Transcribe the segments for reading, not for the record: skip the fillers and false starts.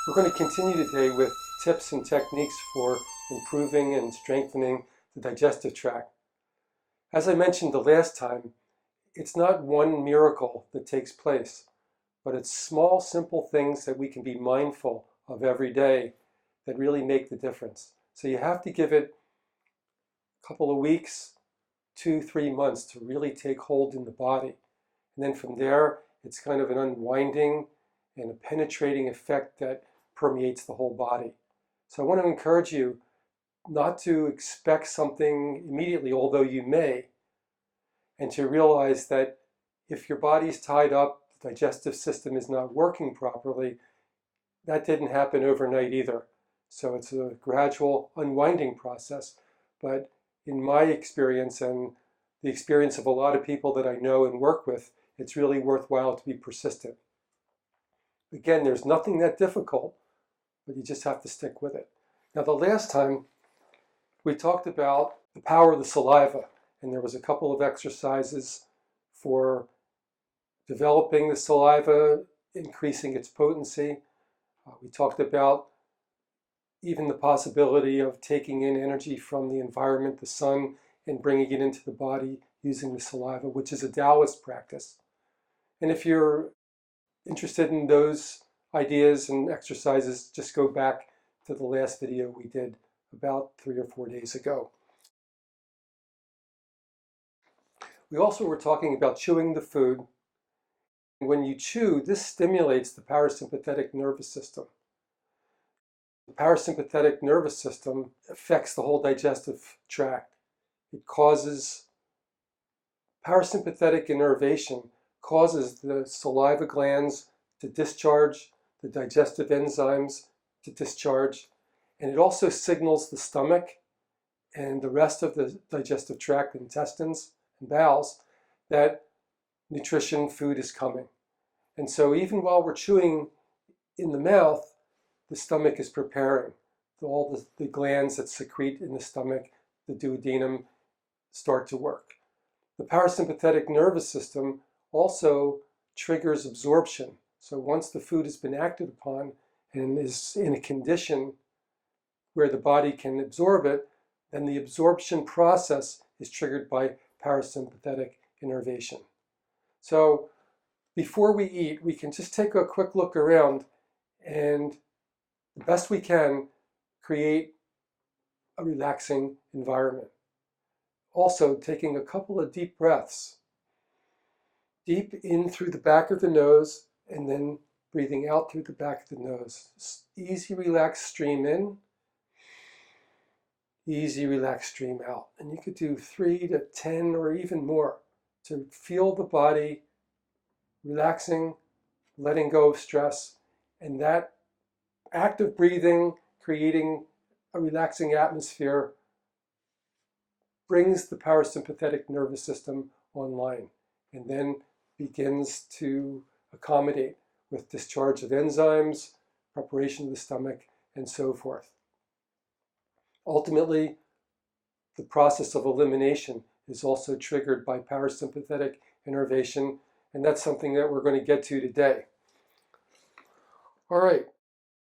We're going to continue today with tips and techniques for improving and strengthening the digestive tract. As I mentioned the last time, it's not one miracle that takes place, but it's small, simple things that we can be mindful of every day that really make the difference. So you have to give it a couple of weeks, 2-3 months to really take hold in the body. And then from there, it's kind of an unwinding and a penetrating effect that permeates the whole body. So I want to encourage you not to expect something immediately, although you may, and to realize that if your body's tied up, the digestive system is not working properly, that didn't happen overnight either. So it's a gradual unwinding process. But in my experience and the experience of a lot of people that I know and work with, it's really worthwhile to be persistent. Again, there's nothing that difficult, but you just have to stick with it. Now, the last time we talked about the power of the saliva, and there was a couple of exercises for developing the saliva, increasing its potency. We talked about even the possibility of taking in energy from the environment, the sun, and bringing it into the body using the saliva, which is a Taoist practice. And if you're interested in those ideas and exercises, just go back to the last video we did about 3 or 4 days ago. We also were talking about chewing the food. When you chew, this stimulates the parasympathetic nervous system. The parasympathetic nervous system affects the whole digestive tract. It causes parasympathetic innervation, causes the saliva glands to discharge, the digestive enzymes to discharge, and it also signals the stomach and the rest of the digestive tract, intestines and bowels, that nutrition, food is coming. And so even while we're chewing in the mouth, the stomach is preparing. All the glands that secrete in the stomach, the duodenum, start to work. The parasympathetic nervous system also triggers absorption. So once the food has been acted upon and is in a condition where the body can absorb it, then the absorption process is triggered by parasympathetic innervation. So before we eat, we can just take a quick look around and the best we can create a relaxing environment. Also, taking a couple of deep breaths. Deep in through the back of the nose and then breathing out through the back of the nose. Easy, relaxed stream in. Easy, relaxed stream out. And you could do 3 to 10 or even more to feel the body relaxing, letting go of stress, and that active breathing, creating a relaxing atmosphere, brings the parasympathetic nervous system online and then begins to accommodate with discharge of enzymes, preparation of the stomach, and so forth. Ultimately, the process of elimination is also triggered by parasympathetic innervation, and that's something that we're going to get to today. All right.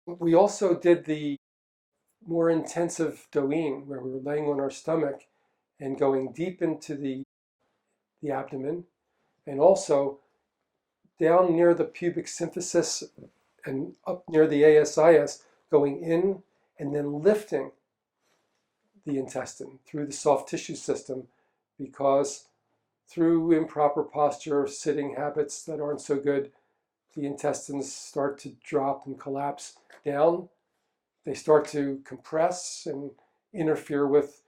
We also did the more intensive doin, where we were laying on our stomach and going deep into the abdomen, and also down near the pubic symphysis and up near the ASIS, going in and then lifting the intestine through the soft tissue system, because through improper posture, sitting habits that aren't so good, the intestines start to drop and collapse down. They start to compress and interfere with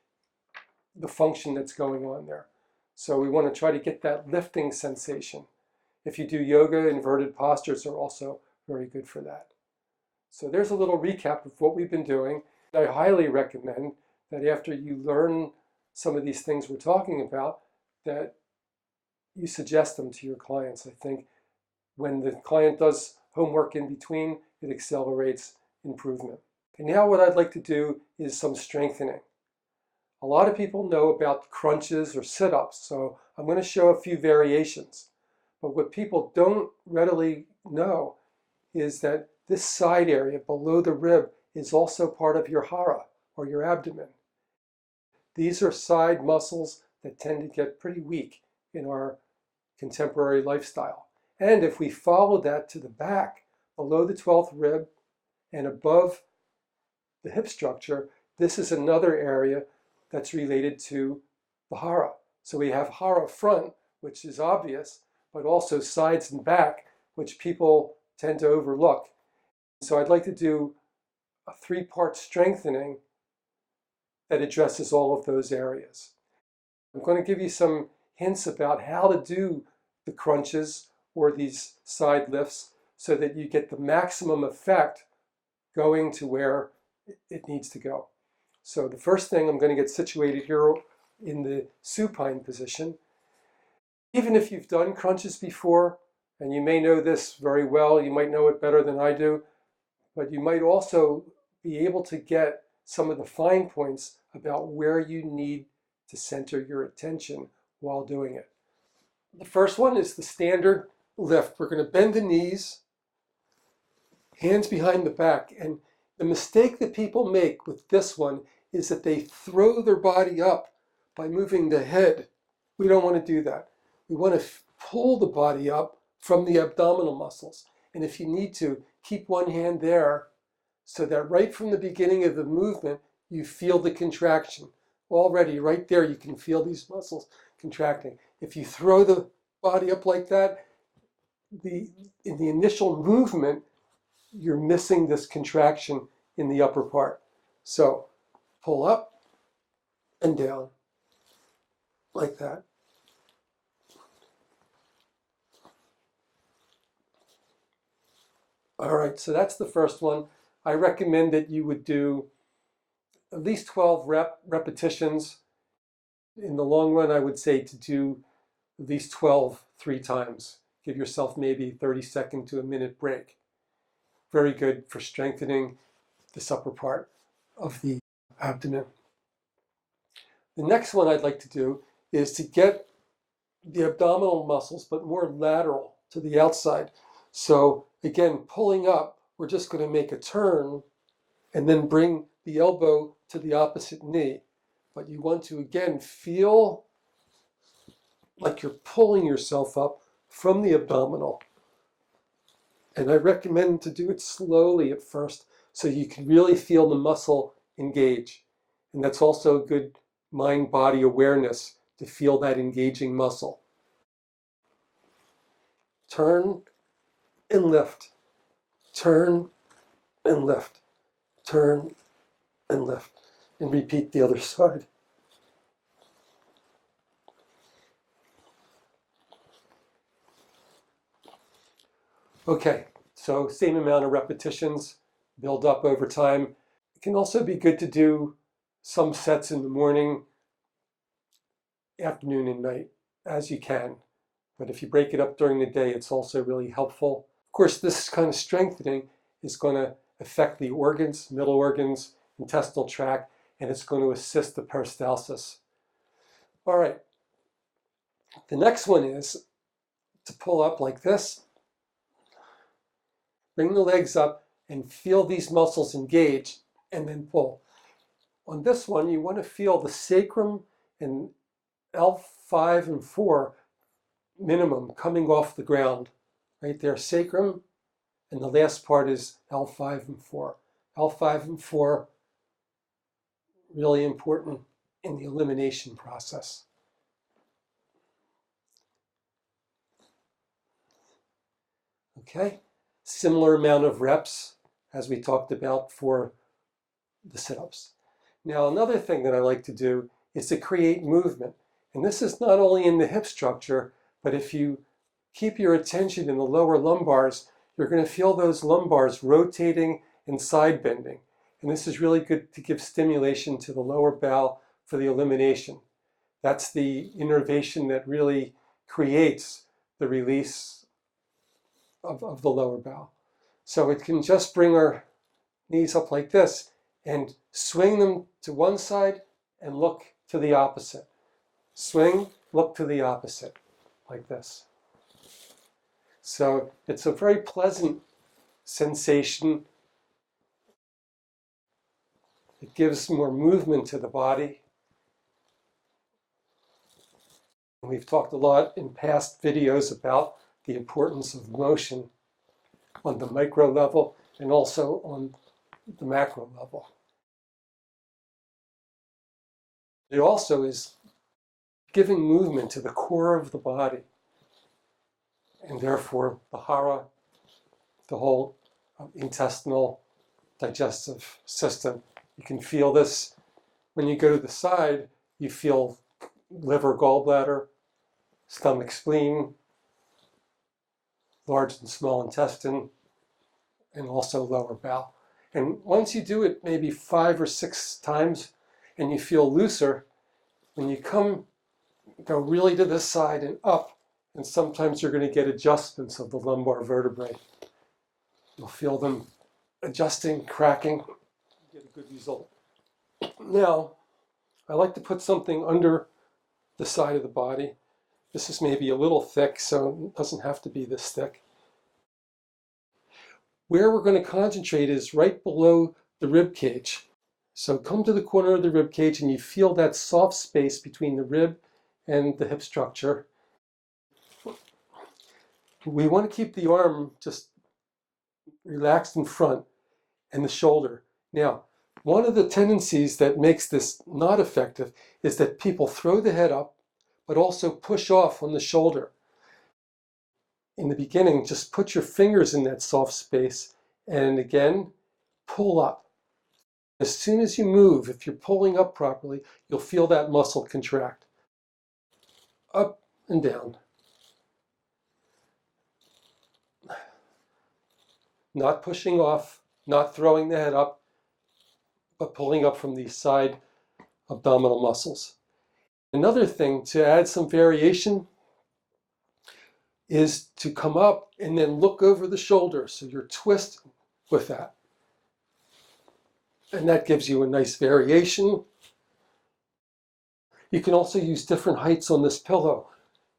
the function that's going on there. So we want to try to get that lifting sensation. If you do yoga, inverted postures are also very good for that. So there's a little recap of what we've been doing. I highly recommend that after you learn some of these things we're talking about, that you suggest them to your clients. I think when the client does homework in between, it accelerates improvement. And now what I'd like to do is some strengthening. A lot of people know about crunches or sit-ups, so I'm going to show a few variations. But what people don't readily know is that this side area below the rib is also part of your hara, or your abdomen. These are side muscles that tend to get pretty weak in our contemporary lifestyle. And if we follow that to the back, below the 12th rib and above the hip structure, this is another area that's related to the hara. So we have hara front, which is obvious, but also sides and back, which people tend to overlook. So I'd like to do a 3-part strengthening that addresses all of those areas. I'm going to give you some hints about how to do the crunches or these side lifts so that you get the maximum effect going to where it needs to go. So the first thing, I'm going to get situated here in the supine position. Even if you've done crunches before, and you may know this very well, you might know it better than I do, but you might also be able to get some of the fine points about where you need to center your attention while doing it. The first one is the standard lift. We're going to bend the knees, hands behind the back, and the mistake that people make with this one is that they throw their body up by moving the head. We don't want to do that. We want to pull the body up from the abdominal muscles. And if you need to, keep one hand there so that right from the beginning of the movement, you feel the contraction. Already right there, you can feel these muscles contracting. If you throw the body up like that, in the initial movement, you're missing this contraction in the upper part. So pull up and down like that. All right, so that's the first one. I recommend that you would do at least 12 repetitions. In the long run, I would say to do at least 12 3 times. Give yourself maybe 30-second to a minute break. Very good for strengthening this upper part of the abdomen. The next one I'd like to do is to get the abdominal muscles, but more lateral to the outside. So again, pulling up, we're just going to make a turn and then bring the elbow to the opposite knee. But you want to, again, feel like you're pulling yourself up from the abdominal. And I recommend to do it slowly at first so you can really feel the muscle engage. And that's also good mind-body awareness to feel that engaging muscle. Turn and lift. Turn and lift. Turn and lift. And repeat the other side. Okay, so same amount of repetitions, build up over time. It can also be good to do some sets in the morning, afternoon, and night, as you can. But if you break it up during the day, it's also really helpful. Of course, this kind of strengthening is going to affect the organs, middle organs, intestinal tract, and it's going to assist the peristalsis. All right, the next one is to pull up like this. Bring the legs up and feel these muscles engage and then pull. On this one, you want to feel the sacrum and L5 and 4 minimum coming off the ground. Right there, sacrum, and the last part is L5 and 4. L5 and 4, really important in the elimination process. Okay, similar amount of reps as we talked about for the sit-ups. Now, another thing that I like to do is to create movement. And this is not only in the hip structure, but if you keep your attention in the lower lumbars, you're going to feel those lumbars rotating and side bending. And this is really good to give stimulation to the lower bowel for the elimination. That's the innervation that really creates the release of the lower bowel. So it can just bring our knees up like this and swing them to one side and look to the opposite. Swing, look to the opposite, like this. So it's a very pleasant sensation. It gives more movement to the body. We've talked a lot in past videos about the importance of motion on the micro level and also on the macro level. It also is giving movement to the core of the body, and therefore the hara, the whole intestinal digestive system. You can feel this when you go to the side. You feel liver, gallbladder, stomach, spleen, large and small intestine, and also lower bowel. And once you do it maybe 5 or 6 times and you feel looser, when you go really to this side and up, and sometimes you're going to get adjustments of the lumbar vertebrae. You'll feel them adjusting, cracking, you get a good result. Now, I like to put something under the side of the body. This is maybe a little thick, so it doesn't have to be this thick. Where we're going to concentrate is right below the rib cage. So come to the corner of the rib cage and you feel that soft space between the rib and the hip structure. We want to keep the arm just relaxed in front and the shoulder. Now, one of the tendencies that makes this not effective is that people throw the head up, but also push off on the shoulder. In the beginning, just put your fingers in that soft space and again, pull up. As soon as you move, if you're pulling up properly, you'll feel that muscle contract. Up and down. Not pushing off, not throwing the head up, but pulling up from these side abdominal muscles. Another thing to add some variation is to come up and then look over the shoulder. So you're twisting with that. And that gives you a nice variation. You can also use different heights on this pillow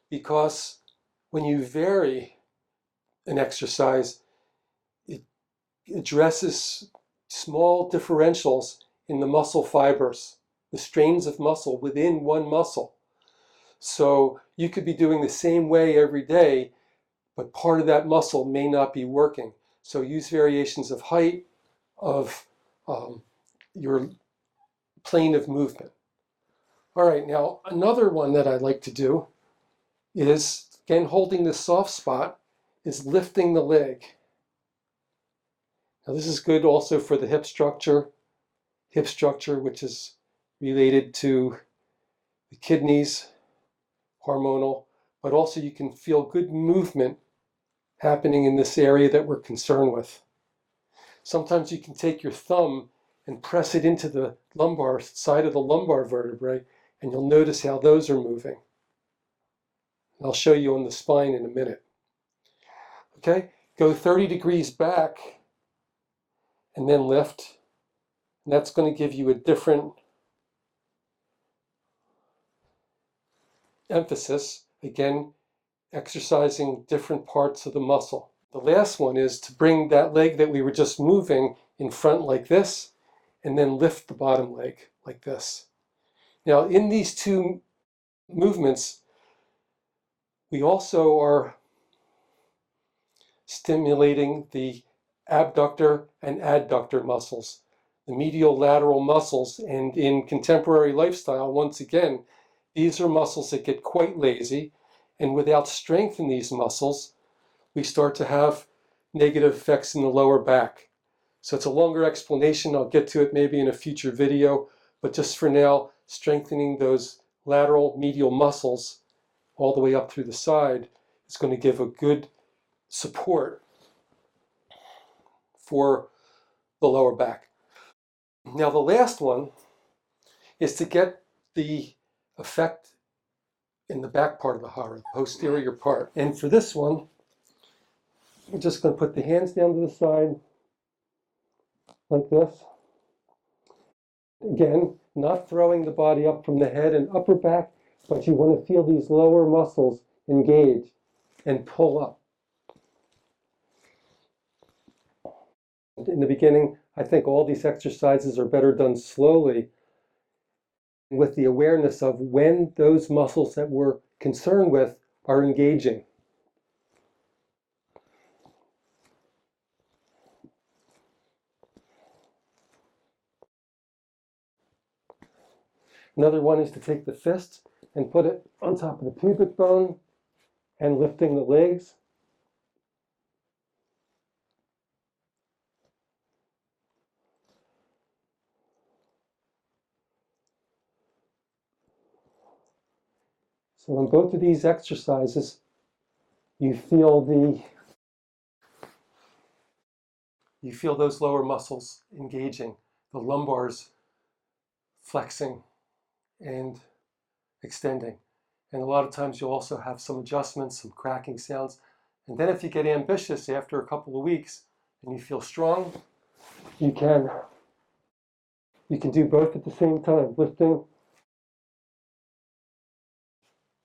because when you vary an exercise, it addresses small differentials in the muscle fibers, the strains of muscle within one muscle. So you could be doing the same way every day, but part of that muscle may not be working. So use variations of height, of your plane of movement. All right, now another one that I like to do is, again, holding the soft spot, is lifting the leg. Now this is good also for the hip structure which is related to the kidneys, hormonal, but also you can feel good movement happening in this area that we're concerned with. Sometimes you can take your thumb and press it into the lumbar side of the lumbar vertebrae, and you'll notice how those are moving. And I'll show you on the spine in a minute. Okay, go 30 degrees back and then lift. And that's going to give you a different emphasis. Again, exercising different parts of the muscle. The last one is to bring that leg that we were just moving in front like this, and then lift the bottom leg like this. Now, in these two movements, we also are stimulating the abductor and adductor muscles, the medial lateral muscles. And in contemporary lifestyle, once again, these are muscles that get quite lazy, and without strength in these muscles, we start to have negative effects in the lower back. So it's a longer explanation. I'll get to it maybe in a future video, but just for now, strengthening those lateral medial muscles all the way up through the side is going to give a good support for the lower back. Now the last one is to get the effect in the back part of the hara, the posterior part. And for this one, we're just going to put the hands down to the side like this. Again, not throwing the body up from the head and upper back, but you want to feel these lower muscles engage and pull up. In the beginning, I think all these exercises are better done slowly with the awareness of when those muscles that we're concerned with are engaging. Another one is to take the fist and put it on top of the pubic bone and lifting the legs. So in both of these exercises, you feel those lower muscles engaging, the lumbars flexing and extending. And a lot of times you'll also have some adjustments, some cracking sounds. And then if you get ambitious after a couple of weeks and you feel strong, you can do both at the same time, lifting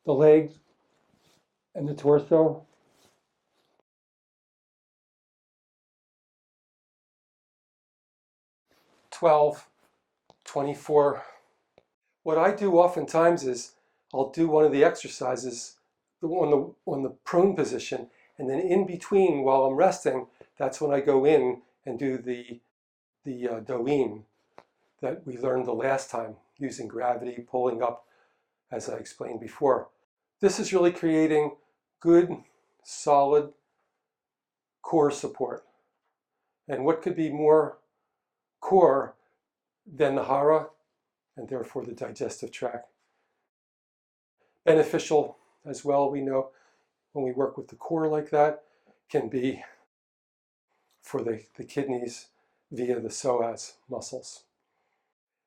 the legs and the torso. "12, 24. What I do oftentimes is I'll do one of the exercises on the prone position, and then in between while I'm resting, that's when I go in and do the doin that we learned the last time, using gravity, pulling up, as I explained before. This is really creating good, solid core support. And what could be more core than the hara, and therefore the digestive tract? Beneficial as well, we know, when we work with the core like that, can be for the kidneys via the psoas muscles.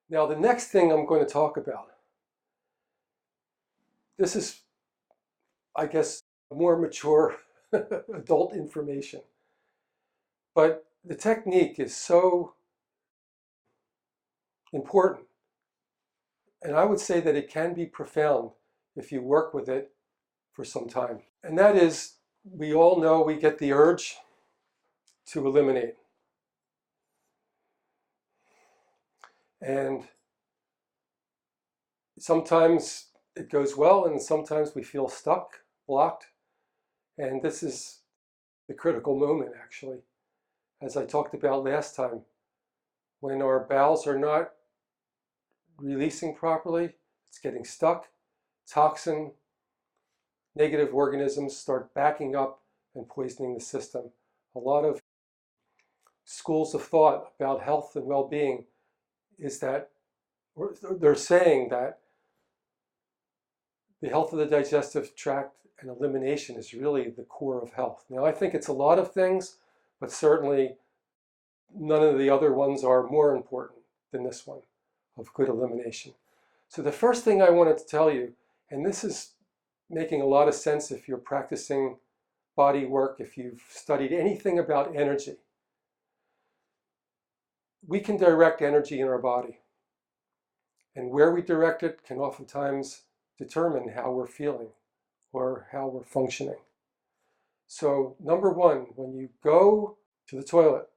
Now, the next thing I'm going to talk about, this is, I guess, more mature adult information. But the technique is so important. And I would say that it can be profound if you work with it for some time. And that is, we all know we get the urge to eliminate. And sometimes it goes well, and sometimes we feel stuck, blocked. And this is the critical moment, actually. As I talked about last time, when our bowels are not releasing properly, it's getting stuck, toxin, negative organisms start backing up and poisoning the system. A lot of schools of thought about health and well-being is that they're saying that the health of the digestive tract and elimination is really the core of health. Now, I think it's a lot of things, but certainly none of the other ones are more important than this one of good elimination. So the first thing I wanted to tell you, and this is making a lot of sense if you're practicing body work, if you've studied anything about energy, we can direct energy in our body. And where we direct it can oftentimes determine how we're feeling or how we're functioning. So number one, when you go to the toilet,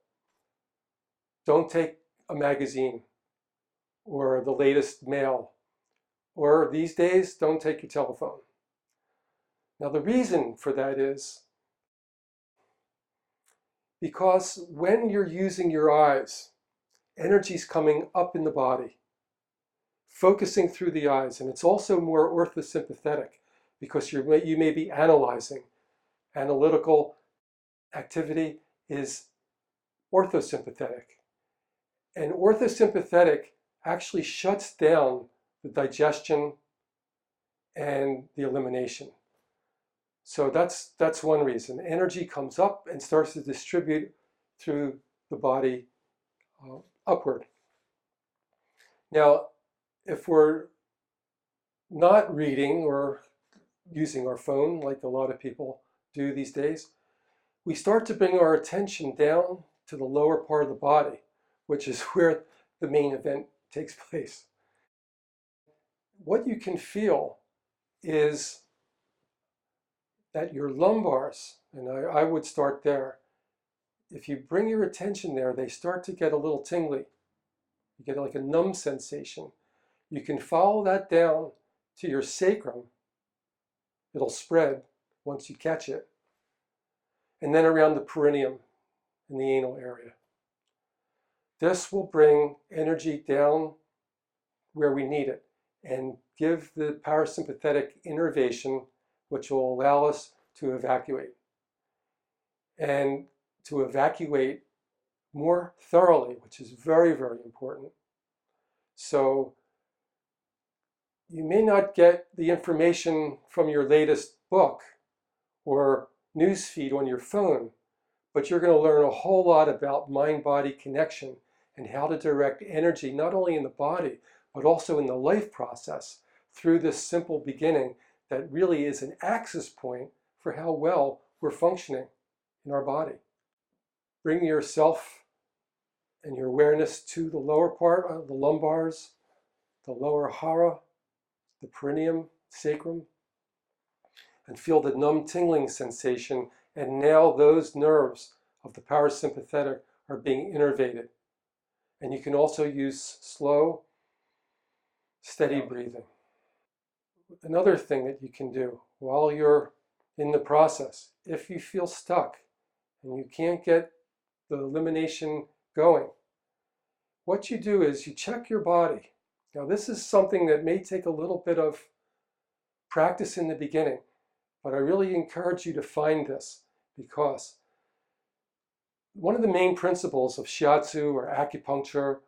don't take a magazine or the latest mail, or these days, don't take your telephone. Now the reason for that is because when you're using your eyes, energy's coming up in the body, focusing through the eyes, and it's also more orthosympathetic because you may be analyzing. Analytical activity is orthosympathetic. And orthosympathetic actually shuts down the digestion and the elimination. So that's one reason. Energy comes up and starts to distribute through the body upward. Now, if we're not reading or using our phone like a lot of people do these days, we start to bring our attention down to the lower part of the body, which is where the main event takes place. What you can feel is that your lumbars, and I would start there, if you bring your attention there, they start to get a little tingly. You get like a numb sensation. You can follow that down to your sacrum. It'll spread once you catch it. And then around the perineum in the anal area. This will bring energy down where we need it and give the parasympathetic innervation, which will allow us to evacuate. And to evacuate more thoroughly, which is very, very important. So you may not get the information from your latest book or news feed on your phone, but you're going to learn a whole lot about mind-body connection and how to direct energy, not only in the body, but also in the life process through this simple beginning that really is an axis point for how well we're functioning in our body. Bring yourself and your awareness to the lower part of the lumbars, the lower hara, the perineum, sacrum, and feel the numb tingling sensation. And now those nerves of the parasympathetic are being innervated. And you can also use slow, steady breathing. Another thing that you can do while you're in the process, if you feel stuck and you can't get the elimination going, what you do is you check your body. Now, this is something that may take a little bit of practice in the beginning, but I really encourage you to find this, because one of the main principles of shiatsu or acupuncture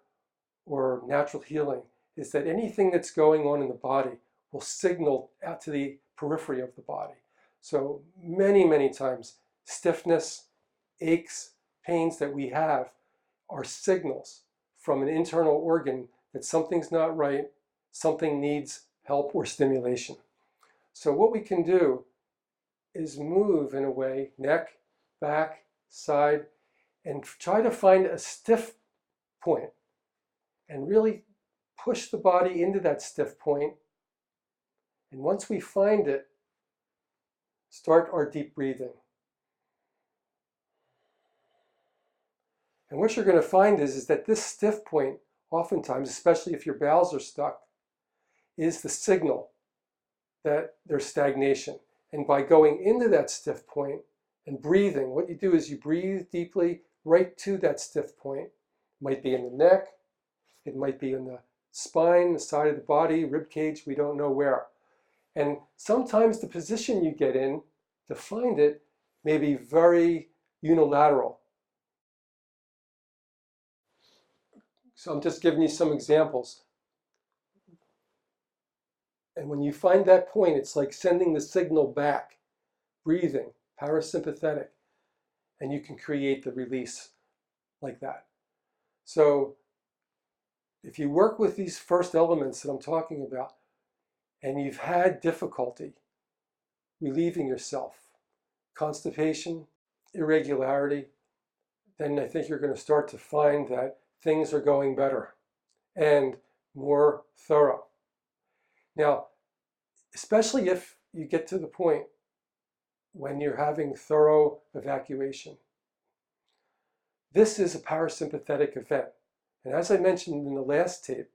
or natural healing is that anything that's going on in the body will signal out to the periphery of the body. So many, many times, stiffness, aches, pains that we have are signals from an internal organ that something's not right, something needs help or stimulation. So what we can do is move in a way, neck, back, side, and try to find a stiff point and really push the body into that stiff point. And once we find it, start our deep breathing. And what you're going to find is that this stiff point, oftentimes, especially if your bowels are stuck, is the signal that there's stagnation. And by going into that stiff point and breathing, what you do is you breathe deeply right to that stiff point. It might be in the neck, it might be in the spine, the side of the body, rib cage, we don't know where. And sometimes the position you get in to find it may be very unilateral. So I'm just giving you some examples. And when you find that point, it's like sending the signal back, breathing, parasympathetic, and you can create the release like that. So if you work with these first elements that I'm talking about, and you've had difficulty relieving yourself, constipation, irregularity, then I think you're going to start to find that things are going better and more thorough. Now, especially if you get to the point when you're having thorough evacuation, this is a parasympathetic event. And as I mentioned in the last tape,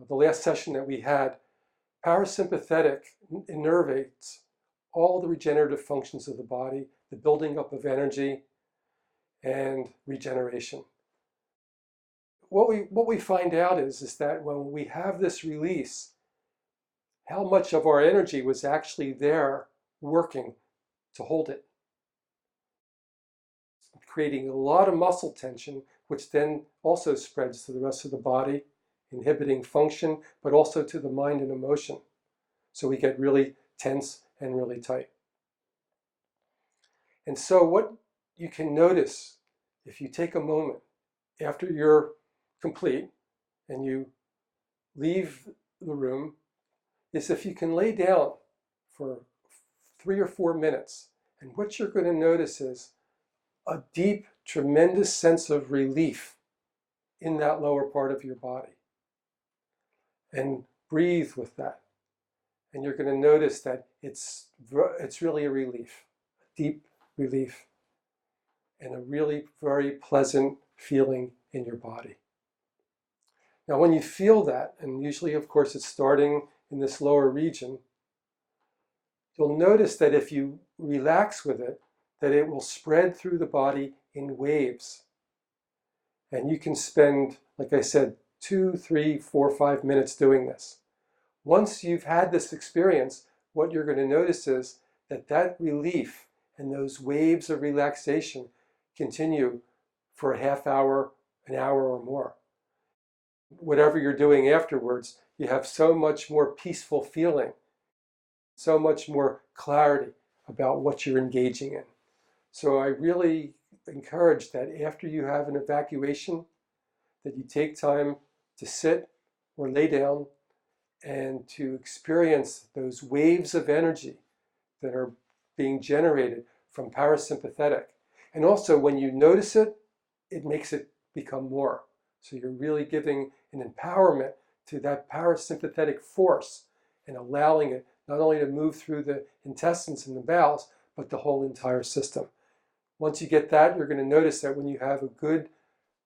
the last session that we had, parasympathetic innervates all the regenerative functions of the body, the building up of energy, and regeneration. What we find out is that when we have this release, how much of our energy was actually there working to hold it, creating a lot of muscle tension, which then also spreads to the rest of the body, inhibiting function, but also to the mind and emotion. So we get really tense and really tight. And so what you can notice if you take a moment after you're complete and you leave the room is if you can lay down for 3 or 4 minutes, and what you're going to notice is a deep, tremendous sense of relief in that lower part of your body. And breathe with that. And you're going to notice that it's really a relief, a deep relief. and a really very pleasant feeling in your body. Now, when you feel that, and usually, of course, it's starting in this lower region, you'll notice that if you relax with it, that it will spread through the body in waves. And you can spend, like I said, 2, 3, 4, 5 minutes doing this. Once you've had this experience, what you're going to notice is that that relief and those waves of relaxation continue for a half hour, an hour or more. Whatever you're doing afterwards, you have so much more peaceful feeling, so much more clarity about what you're engaging in. So I really encourage that after you have an evacuation, that you take time to sit or lay down and to experience those waves of energy that are being generated from parasympathetic. And also, when you notice it, it makes it become more. So you're really giving an empowerment to that parasympathetic force and allowing it not only to move through the intestines and the bowels, but the whole entire system. Once you get that, you're going to notice that when you have a good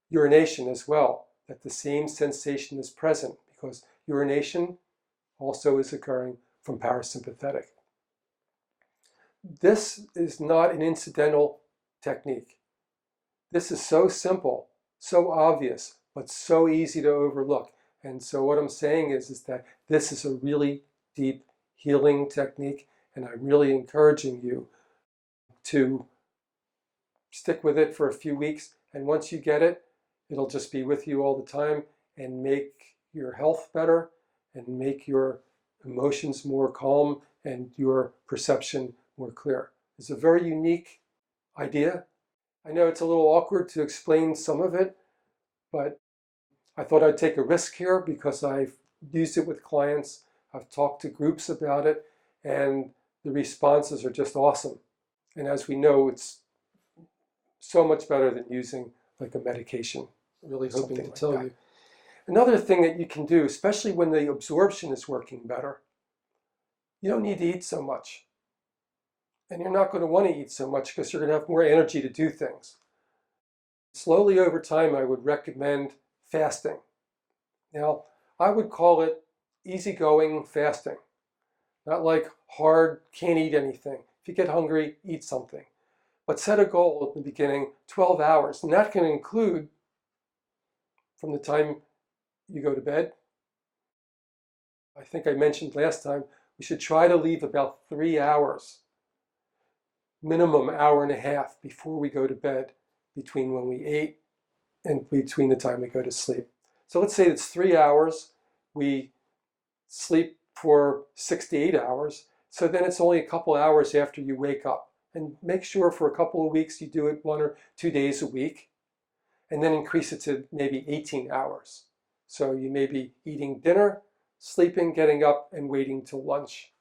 urination as well, that the same sensation is present, because urination also is occurring from parasympathetic. This is not an incidental technique. This is so simple, so obvious, but so easy to overlook. And so what I'm saying is that this is a really deep healing technique, and I'm really encouraging you to stick with it for a few weeks. And once you get it, it'll just be with you all the time and make your health better and make your emotions more calm and your perception more clear. It's a very unique idea. I know it's a little awkward to explain some of it, but I thought I'd take a risk here because I've used it with clients. I've talked to groups about it, and the responses are just awesome. And as we know, it's so much better than using like a medication. Really hoping to tell you. Another thing that you can do, especially when the absorption is working better, you don't need to eat so much. And you're not going to want to eat so much because you're going to have more energy to do things. Slowly over time, I would recommend fasting. Now, I would call it easygoing fasting. Not like hard, can't eat anything. If you get hungry, eat something. But set a goal at the beginning, 12 hours. And that can include from the time you go to bed. I think I mentioned last time, we should try to leave about 3 hours, minimum hour and a half before we go to bed, between when we ate and between the time we go to sleep. So let's say it's 3 hours, we sleep for 6 to 8 hours, so then it's only a couple hours after you wake up. And make sure for a couple of weeks you do it 1 or 2 days a week, and then increase it to maybe 18 hours. So you may be eating dinner, sleeping, getting up, and waiting till lunch.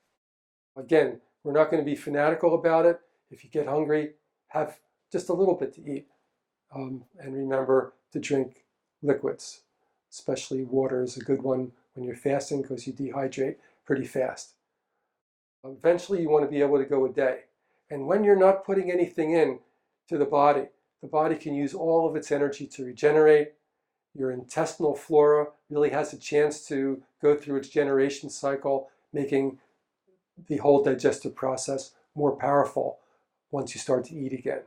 Again, we're not going to be fanatical about it. If you get hungry, have just a little bit to eat. And remember to drink liquids, especially water is a good one when you're fasting because you dehydrate pretty fast. Eventually, you want to be able to go a day. And when you're not putting anything in to the body can use all of its energy to regenerate. Your intestinal flora really has a chance to go through its generation cycle, making the whole digestive process more powerful once you start to eat again.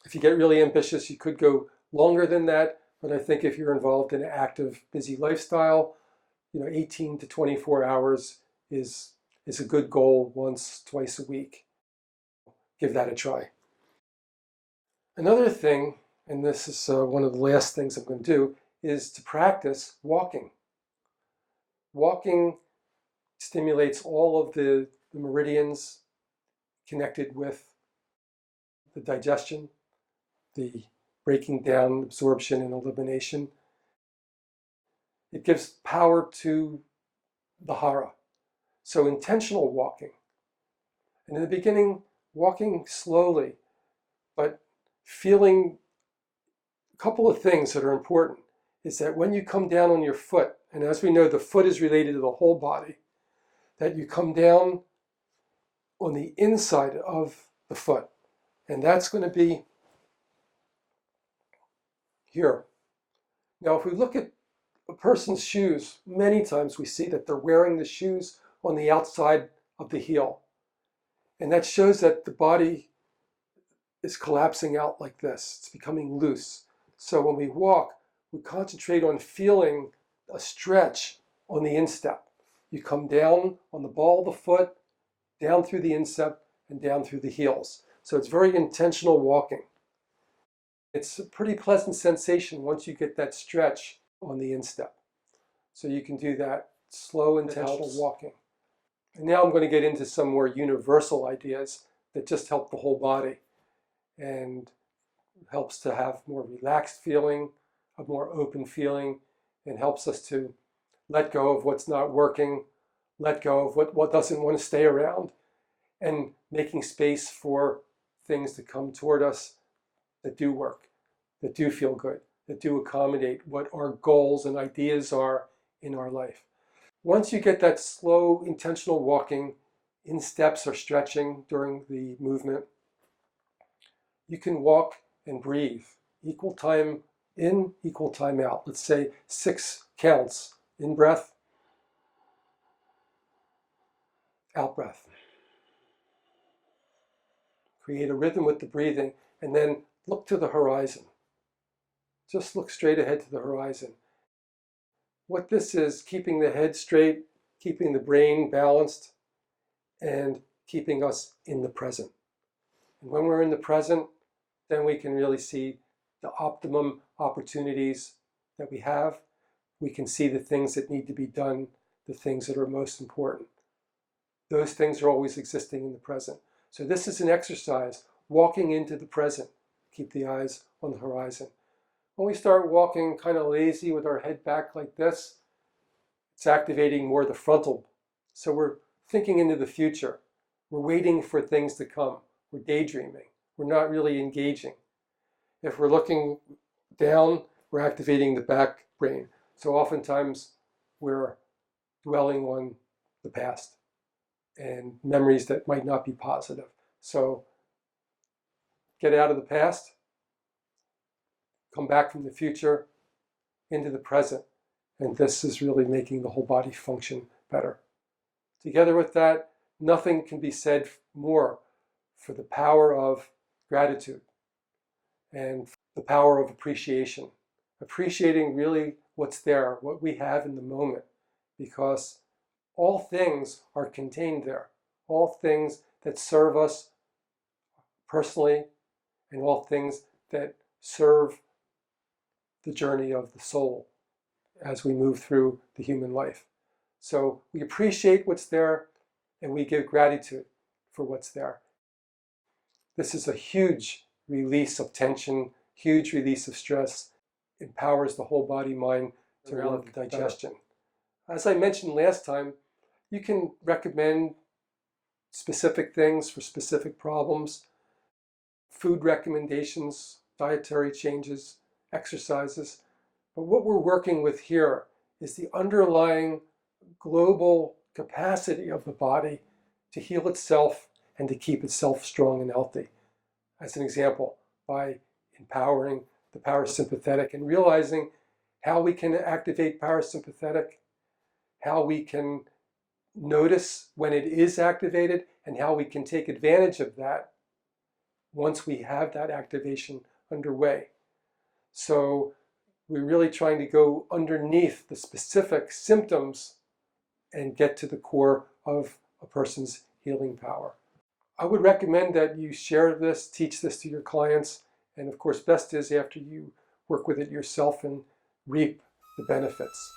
If you get really ambitious, you could go longer than that, but I think if you're involved in an active, busy lifestyle, 18 to 24 hours is a good goal once, twice a week. Give that a try. Another thing, and this is one of the last things I'm going to do, is to practice walking. Walking stimulates all of the meridians connected with the digestion, the breaking down, absorption, and elimination. It gives power to the hara. So intentional walking. And in the beginning, walking slowly, but feeling a couple of things that are important is that when you come down on your foot, and as we know, the foot is related to the whole body, that you come down on the inside of the foot. And that's going to be here. Now, if we look at a person's shoes, many times we see that they're wearing the shoes on the outside of the heel. And that shows that the body is collapsing out like this. It's becoming loose. So when we walk, we concentrate on feeling a stretch on the instep. You come down on the ball of the foot, down through the instep, and down through the heels. So it's very intentional walking. It's a pretty pleasant sensation once you get that stretch on the instep. So you can do that slow, intentional walking. And now I'm going to get into some more universal ideas that just help the whole body and helps to have more relaxed feeling, a more open feeling, and helps us to let go of what's not working, let go of what doesn't want to stay around, and making space for things to come toward us that do work, that do feel good, that do accommodate what our goals and ideas are in our life. Once you get that slow, intentional walking in steps or stretching during the movement, you can walk and breathe. Equal time in, equal time out. Let's say 6 counts. In breath, out breath. Create a rhythm with the breathing, and then look to the horizon. Just look straight ahead to the horizon. What this is, keeping the head straight, keeping the brain balanced, and keeping us in the present. And when we're in the present, then we can really see the optimum opportunities that we have. We can see the things that need to be done, the things that are most important. Those things are always existing in the present. So this is an exercise, walking into the present. Keep the eyes on the horizon. When we start walking kind of lazy with our head back like this, it's activating more the frontal. So we're thinking into the future. We're waiting for things to come. We're daydreaming. We're not really engaging. If we're looking down, we're activating the back brain. So oftentimes we're dwelling on the past and memories that might not be positive. So get out of the past, come back from the future into the present. And this is really making the whole body function better. Together with that, nothing can be said more for the power of gratitude and the power of appreciation. Appreciating really what's there, what we have in the moment, because all things are contained there. All things that serve us personally, and all things that serve the journey of the soul as we move through the human life. So we appreciate what's there, and we give gratitude for what's there. This is a huge release of tension, huge release of stress, empowers the whole body mind to work digestion. As I mentioned last time, you can recommend specific things for specific problems, food recommendations, dietary changes, exercises. But what we're working with here is the underlying global capacity of the body to heal itself and to keep itself strong and healthy. As an example, by empowering the parasympathetic and realizing how we can activate parasympathetic, how we can notice when it is activated, and how we can take advantage of that once we have that activation underway. So we're really trying to go underneath the specific symptoms and get to the core of a person's healing power. I would recommend that you share this, teach this to your clients, and of course, best is after you work with it yourself and reap the benefits.